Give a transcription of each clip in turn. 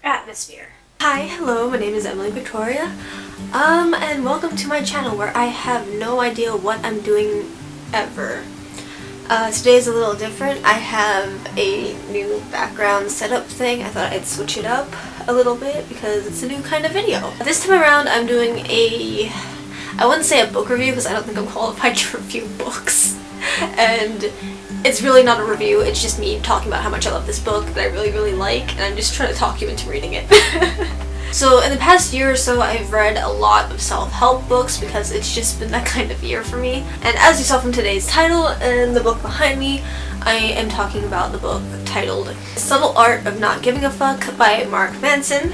Atmosphere. Hi, hello, my name is Emily Victoria, and welcome to my channel where I have no idea what I'm doing ever. Today is a little different. I have a new background setup thing. I thought I'd switch it up a little bit because it's a new kind of video. This time around I'm doing I wouldn't say a book review because I don't think I'm qualified to review books. And it's really not a review, it's just me talking about how much I love this book that I really like, and I'm just trying to talk you into reading it. So in the past year or so I've read a lot of self-help books because it's just been that kind of year for me. And as you saw from today's title and the book behind me, I am talking about the book titled Subtle Art of Not Giving a Fuck by Mark Manson.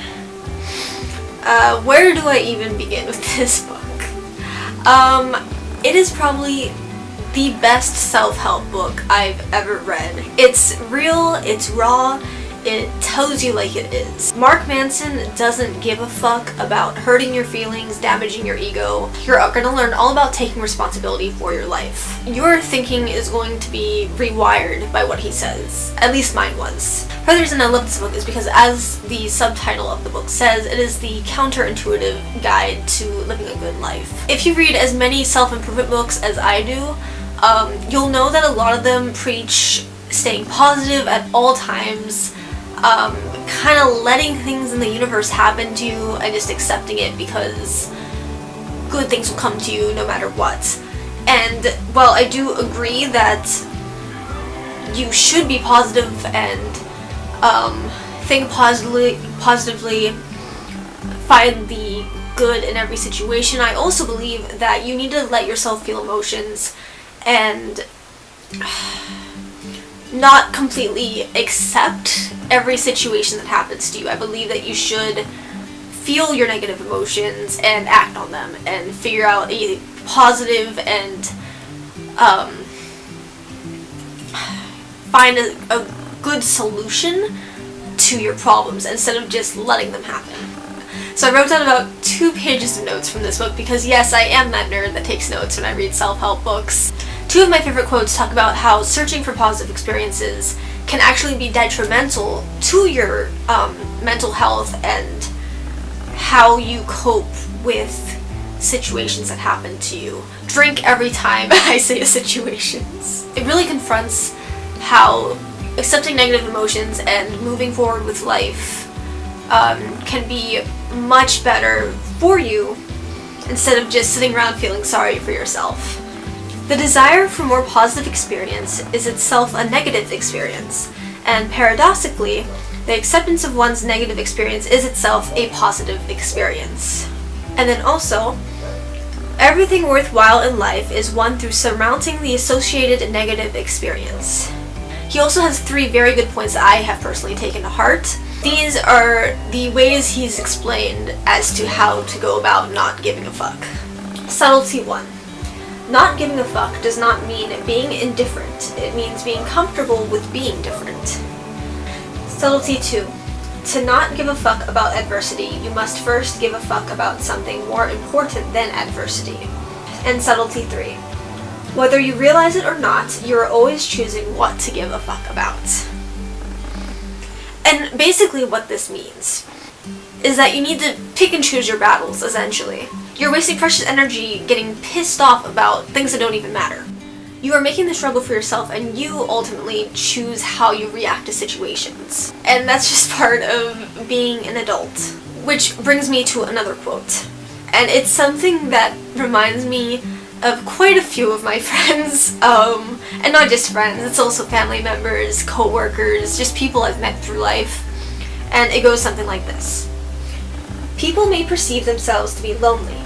Where do I even begin with this book? It is probably the best self-help book I've ever read. It's real, it's raw, it tells you like it is. Mark Manson doesn't give a fuck about hurting your feelings, damaging your ego. You're gonna learn all about taking responsibility for your life. Your thinking is going to be rewired by what he says. At least mine was. Part of the reason I love this book is because, as the subtitle of the book says, it is the counterintuitive guide to living a good life. If you read as many self-improvement books as I do, you'll know that a lot of them preach staying positive at all times, kind of letting things in the universe happen to you and just accepting it because good things will come to you no matter what. And while I do agree that you should be positive and think positively, find the good in every situation, I also believe that you need to let yourself feel emotions and not completely accept every situation that happens to you. I believe that you should feel your negative emotions and act on them and figure out a positive and find a good solution to your problems instead of just letting them happen. So I wrote down about 2 pages of notes from this book because yes, I am that nerd that takes notes when I read self-help books. 2 of my favorite quotes talk about how searching for positive experiences can actually be detrimental to your mental health and how you cope with situations that happen to you. Drink every time I say situations. It really confronts how accepting negative emotions and moving forward with life can be much better for you instead of just sitting around feeling sorry for yourself. The desire for more positive experience is itself a negative experience, and paradoxically, the acceptance of one's negative experience is itself a positive experience. And then also, everything worthwhile in life is won through surmounting the associated negative experience. He also has 3 very good points that I have personally taken to heart. These are the ways he's explained as to how to go about not giving a fuck. Subtlety 1. Not giving a fuck does not mean being indifferent. It means being comfortable with being different. Subtlety 2. To not give a fuck about adversity, you must first give a fuck about something more important than adversity. And subtlety 3. Whether you realize it or not, you are always choosing what to give a fuck about. And basically what this means is that you need to pick and choose your battles, essentially. You're wasting precious energy getting pissed off about things that don't even matter. You are making the struggle for yourself, and you ultimately choose how you react to situations. And that's just part of being an adult. Which brings me to another quote. And it's something that reminds me of quite a few of my friends, and not just friends, it's also family members, co-workers, just people I've met through life. And it goes something like this. People may perceive themselves to be lonely.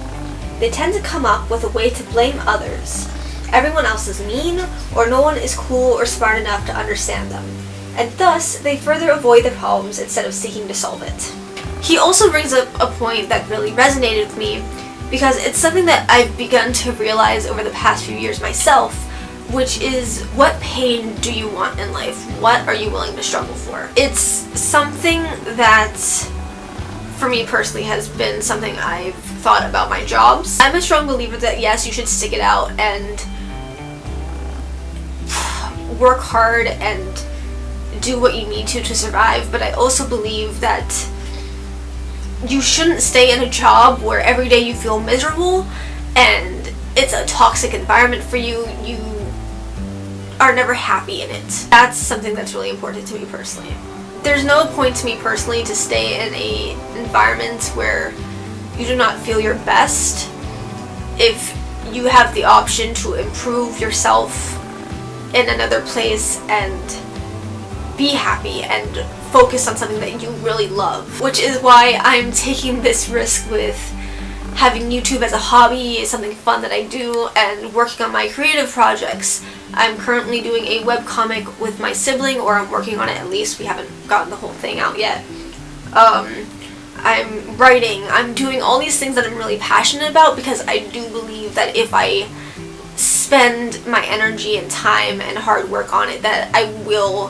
They tend to come up with a way to blame others. Everyone else is mean, or no one is cool or smart enough to understand them. And thus, they further avoid their problems instead of seeking to solve it. He also brings up a point that really resonated with me because it's something that I've begun to realize over the past few years myself, which is, what pain do you want in life? What are you willing to struggle for? It's something that, for me personally, has been something I've thought about my jobs. I'm a strong believer that yes, you should stick it out and work hard and do what you need to survive, but I also believe that you shouldn't stay in a job where every day you feel miserable and it's a toxic environment for you. You are never happy in it. That's something that's really important to me personally. There's no point to me personally to stay in a environment where you do not feel your best if you have the option to improve yourself in another place and be happy and focus on something that you really love. Which is why I'm taking this risk with having YouTube as a hobby, something fun that I do, and working on my creative projects. I'm currently doing a webcomic with my sibling, or I'm working on it at least. We haven't gotten the whole thing out yet. I'm writing. I'm doing all these things that I'm really passionate about because I do believe that if I spend my energy and time and hard work on it, that I will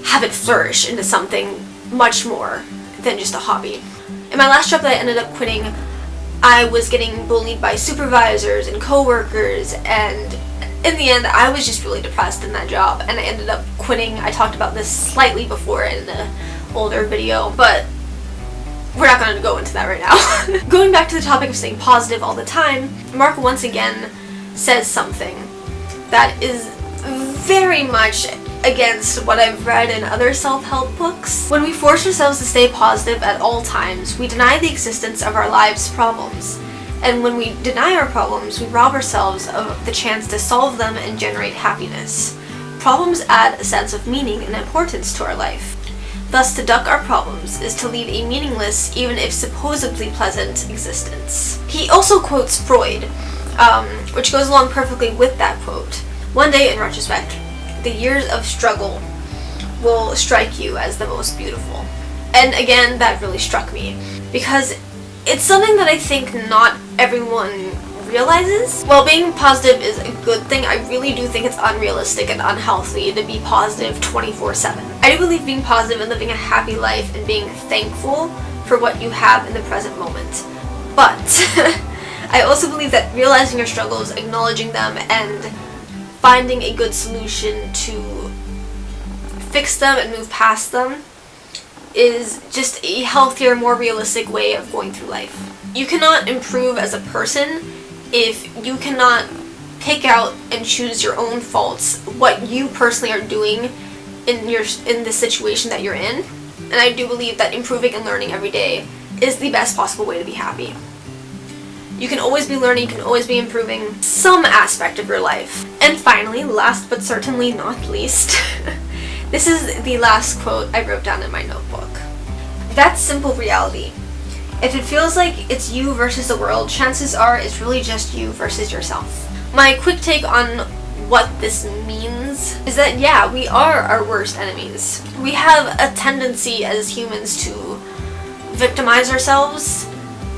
have it flourish into something much more than just a hobby. In my last job that I ended up quitting, I was getting bullied by supervisors and coworkers, and in the end I was just really depressed in that job and I ended up quitting. I talked about this slightly before in an older video, but we're not going to go into that right now. Going back to the topic of staying positive all the time, Mark once again says something that is very much against what I've read in other self-help books. When we force ourselves to stay positive at all times, we deny the existence of our lives' problems. And when we deny our problems, we rob ourselves of the chance to solve them and generate happiness. Problems add a sense of meaning and importance to our life. Thus, to duck our problems is to lead a meaningless, even if supposedly pleasant, existence. He also quotes Freud, which goes along perfectly with that quote. One day, in retrospect, the years of struggle will strike you as the most beautiful. And again, that really struck me, because it's something that I think not everyone realizes. While being positive is a good thing, I really do think it's unrealistic and unhealthy to be positive 24/7. I do believe being positive and living a happy life and being thankful for what you have in the present moment. But I also believe that realizing your struggles, acknowledging them, and finding a good solution to fix them and move past them is just a healthier, more realistic way of going through life. You cannot improve as a person if you cannot pick out and choose your own faults, what you personally are doing in the situation that you're in. And I do believe that improving and learning every day is the best possible way to be happy. You can always be learning, you can always be improving some aspect of your life. And finally, last but certainly not least, this is the last quote I wrote down in my notebook. That's simple reality. If it feels like it's you versus the world, chances are it's really just you versus yourself. My quick take on what this means is that, yeah, we are our worst enemies. We have a tendency as humans to victimize ourselves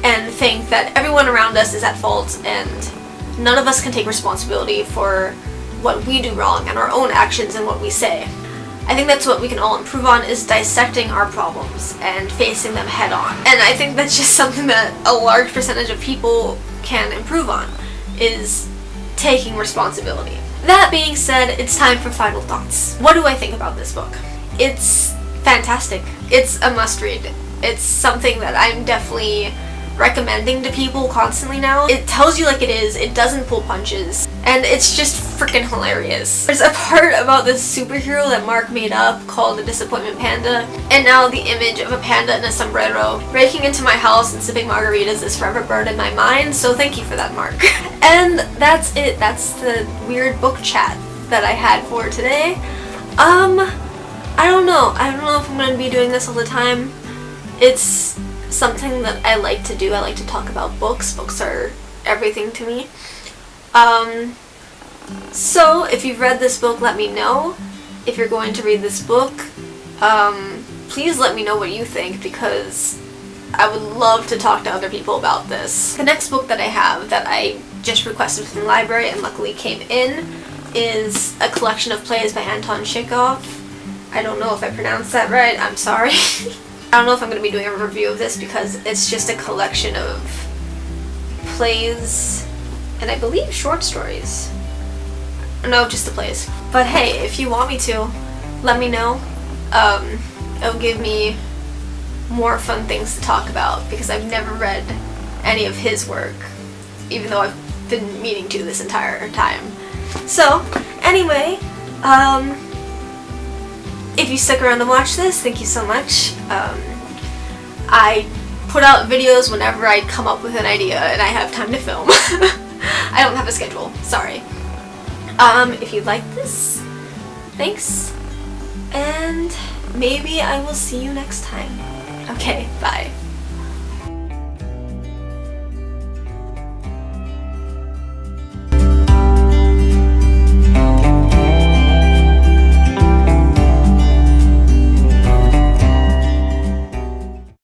and think that everyone around us is at fault and none of us can take responsibility for what we do wrong and our own actions and what we say. I think that's what we can all improve on, is dissecting our problems and facing them head on. And I think that's just something that a large percentage of people can improve on, is taking responsibility. That being said, it's time for final thoughts. What do I think about this book? It's fantastic. It's a must-read. It's something that I'm definitely recommending to people constantly now. It tells you like it is, it doesn't pull punches, and it's just freaking hilarious. There's a part about this superhero that Mark made up called the Disappointment Panda, and now the image of a panda in a sombrero breaking into my house and sipping margaritas is forever burned in my mind, so thank you for that, Mark. And that's it. That's the weird book chat that I had for today. I don't know if I'm gonna be doing this all the time. It's something that I like to do. I like to talk about books. Books are everything to me. So if you've read this book, let me know. If you're going to read this book, please let me know what you think, because I would love to talk to other people about this. The next book that I have that I just requested from the library and luckily came in is a collection of plays by Anton Chekhov. I don't know if I pronounced that right. I'm sorry. I don't know if I'm going to be doing a review of this because it's just a collection of plays and I believe short stories. No, just the plays. But hey, if you want me to, let me know. It'll give me more fun things to talk about, because I've never read any of his work, even though I've been meaning to this entire time. So, anyway, if you stuck around to watch this, thank you so much. I put out videos whenever I come up with an idea and I have time to film. I don't have a schedule, sorry. If you like this, thanks, and maybe I will see you next time. Okay, bye.